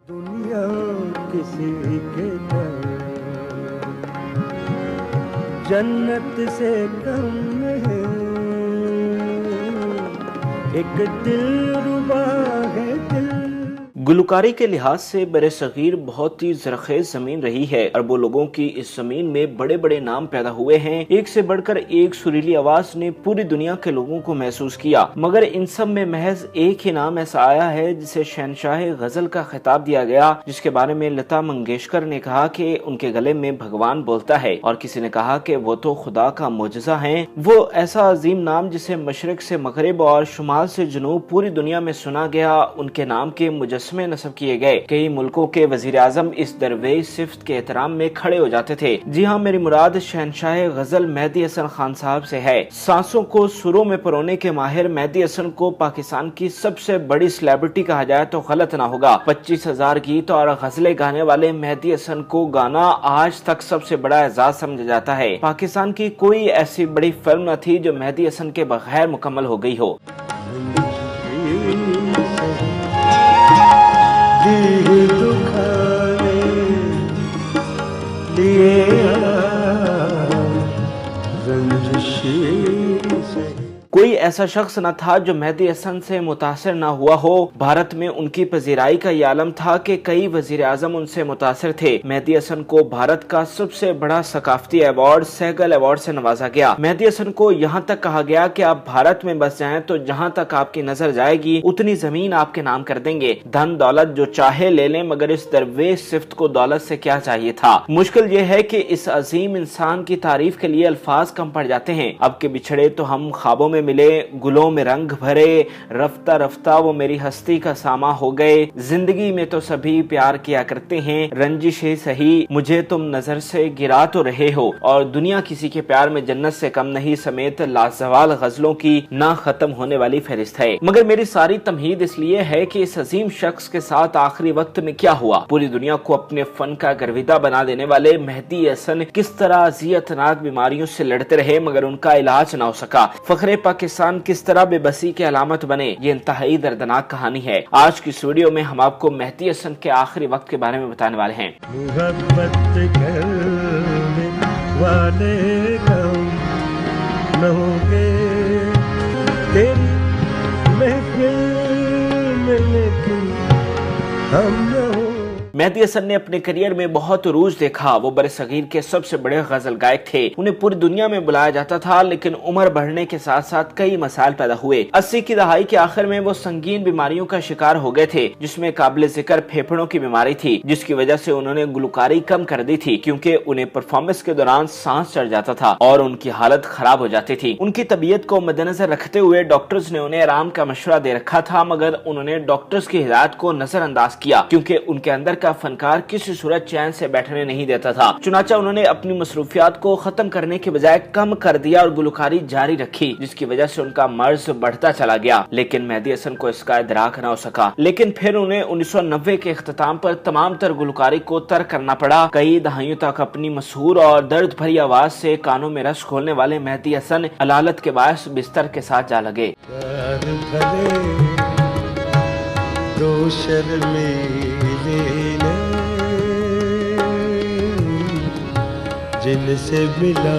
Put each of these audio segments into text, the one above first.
دنیا کسی کے در جنت سے کم ہے، ایک دل ربا ہے دل۔ گلوکاری کے لحاظ سے برصغیر بہت ہی زرخیز زمین رہی ہے۔ اربوں لوگوں کی اس زمین میں بڑے بڑے نام پیدا ہوئے ہیں، ایک سے بڑھ کر ایک سریلی آواز نے پوری دنیا کے لوگوں کو محسوس کیا، مگر ان سب میں محض ایک ہی نام ایسا آیا ہے جسے شہنشاہ غزل کا خطاب دیا گیا، جس کے بارے میں لتا منگیشکر نے کہا کہ ان کے گلے میں بھگوان بولتا ہے، اور کسی نے کہا کہ وہ تو خدا کا معجزہ ہیں۔ وہ ایسا عظیم نام جسے مشرق سے مغرب اور شمال سے جنوب پوری دنیا میں سنا گیا، ان کے نام کے مجسمے نصب کیے گئے۔ کئی ملکوں کے وزیر اعظم اس درویش صفت کے احترام میں کھڑے ہو جاتے تھے۔ جی ہاں، میری مراد شہنشاہ غزل مہدی حسن خان صاحب سے ہے۔ سانسوں کو سروں میں پرونے کے ماہر مہدی حسن کو پاکستان کی سب سے بڑی سیلیبریٹی کہا جائے تو غلط نہ ہوگا۔ 25,000 گیت اور غزلیں گانے والے مہدی حسن کو گانا آج تک سب سے بڑا اعزاز سمجھا جاتا ہے۔ پاکستان کی کوئی ایسی بڑی فلم نہ تھی جو مہدی حسن کے بغیر مکمل ہو گئی ہو۔ کوئی ایسا شخص نہ تھا جو مہدی حسن سے متاثر نہ ہوا ہو۔ بھارت میں ان کی پذیرائی کا یہ عالم تھا کہ کئی وزیر اعظم ان سے متاثر تھے۔ مہدی حسن کو بھارت کا سب سے بڑا ثقافتی ایوارڈ سہگل ایوارڈ سے نوازا گیا۔ مہدی حسن کو یہاں تک کہا گیا کہ آپ بھارت میں بس جائیں تو جہاں تک آپ کی نظر جائے گی اتنی زمین آپ کے نام کر دیں گے۔ دھن دولت جو چاہے لے لیں، مگر اس درویش صفت کو دولت سے کیا چاہیے تھا۔ مشکل یہ ہے کہ اس عظیم انسان کی تعریف کے لیے الفاظ کم پڑ جاتے ہیں۔ اب کے بچھڑے تو ہم خوابوں میں ملے، گلوں میں رنگ بھرے، رفتہ رفتہ وہ میری ہستی کا ساما ہو گئے، زندگی میں تو سبھی پیار کیا کرتے ہیں، رنجشیں سہی مجھے تم نظر سے گرا تو رہے ہو، اور دنیا کسی کے پیار میں جنت سے کم نہیں سمیت لازوال غزلوں کی نہ ختم ہونے والی فہرست ہے۔ مگر میری ساری تمہید اس لیے ہے کہ اس عظیم شخص کے ساتھ آخری وقت میں کیا ہوا۔ پوری دنیا کو اپنے فن کا گرویدہ بنا دینے والے مہدی حسن کس طرح اذیتناک بیماریوں سے لڑتے رہے مگر ان کا علاج نہ ہو سکا۔ فخر پاکستان کس طرح بے بسی کی علامت بنے، یہ انتہائی دردناک کہانی ہے۔ آج کی اس ویڈیو میں ہم آپ کو مہدی حسن کے آخری وقت کے بارے میں بتانے والے ہیں۔ محبت کرنے والے کم نہ ہوں گے تیری محفل میں، لیکن ہم نہ ہوں۔ مہدی حسن نے اپنے کریئر میں بہت عروج دیکھا۔ وہ برصغیر کے سب سے بڑے غزل گائک تھے، انہیں پوری دنیا میں بلایا جاتا تھا، لیکن عمر بڑھنے کے ساتھ ساتھ کئی مسائل پیدا ہوئے۔ 80 کی دہائی کے آخر میں وہ سنگین بیماریوں کا شکار ہو گئے تھے، جس میں قابل ذکر پھیپھڑوں کی بیماری تھی، جس کی وجہ سے انہوں نے گلوکاری کم کر دی تھی، کیونکہ انہیں پرفارمنس کے دوران سانس چڑھ جاتا تھا اور ان کی حالت خراب ہو جاتی تھی۔ ان کی طبیعت کو مد نظر رکھتے ہوئے ڈاکٹرز نے انہیں آرام کا مشورہ دے رکھا تھا، مگر انہوں نے ڈاکٹرز کی ہدایت کو نظر انداز کیا، کیونکہ ان کے اندر کا فنکار کسی صورت چین سے بیٹھنے نہیں دیتا تھا۔ چنانچہ انہوں نے اپنی مصروفیات کو ختم کرنے کے بجائے کم کر دیا اور گلوکاری جاری رکھی، جس کی وجہ سے ان کا مرض بڑھتا چلا گیا، لیکن مہدی حسن کو اس کا ادراک نہ ہو سکا۔ لیکن پھر انہیں 1990 کے اختتام پر تمام تر گلوکاری کو ترک کرنا پڑا۔ کئی دہائیوں تک اپنی مسحور اور درد بھری آواز سے کانوں میں رس کھولنے والے مہدی حسن علالت کے باعث بستر کے ساتھ جا لگے۔ جن سے ملا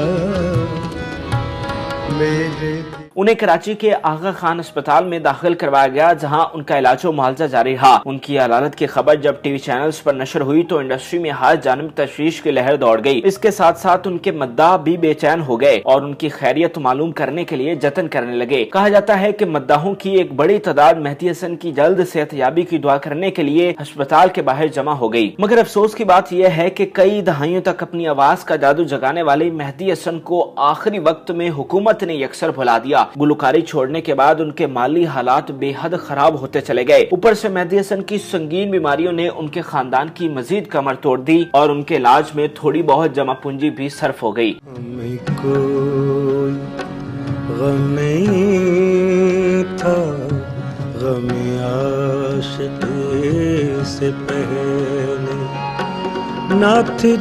میرے انہیں کراچی کے آغا خان اسپتال میں داخل کروایا گیا، جہاں ان کا علاج و معالجہ جاری رہا۔ ان کی حالت کی خبر جب ٹی وی چینلز پر نشر ہوئی تو انڈسٹری میں ہر جانب تشویش کی لہر دوڑ گئی۔ اس کے ساتھ ساتھ ان کے مداح بھی بے چین ہو گئے اور ان کی خیریت معلوم کرنے کے لیے جتن کرنے لگے۔ کہا جاتا ہے کہ مداحوں کی ایک بڑی تعداد مہدی حسن کی جلد صحت یابی کی دعا کرنے کے لیے اسپتال کے باہر جمع ہو گئی۔ مگر افسوس کی بات یہ ہے کہ کئی دہائیوں تک اپنی آواز کا جادو جگانے والے مہدی حسن کو آخری وقت میں حکومت نے یکسر بھلا دیا۔ گلوکاری چھوڑنے کے بعد ان کے مالی حالات بے حد خراب ہوتے چلے گئے۔ اوپر سے مہدی حسن کی سنگین بیماریوں نے ان کے خاندان کی مزید کمر توڑ دی اور ان کے علاج میں تھوڑی بہت جمع پونجی بھی صرف ہو گئی۔ ہمیں کوئی غم نہیں تھا، غم عاشقی سے پہلے نہ تھی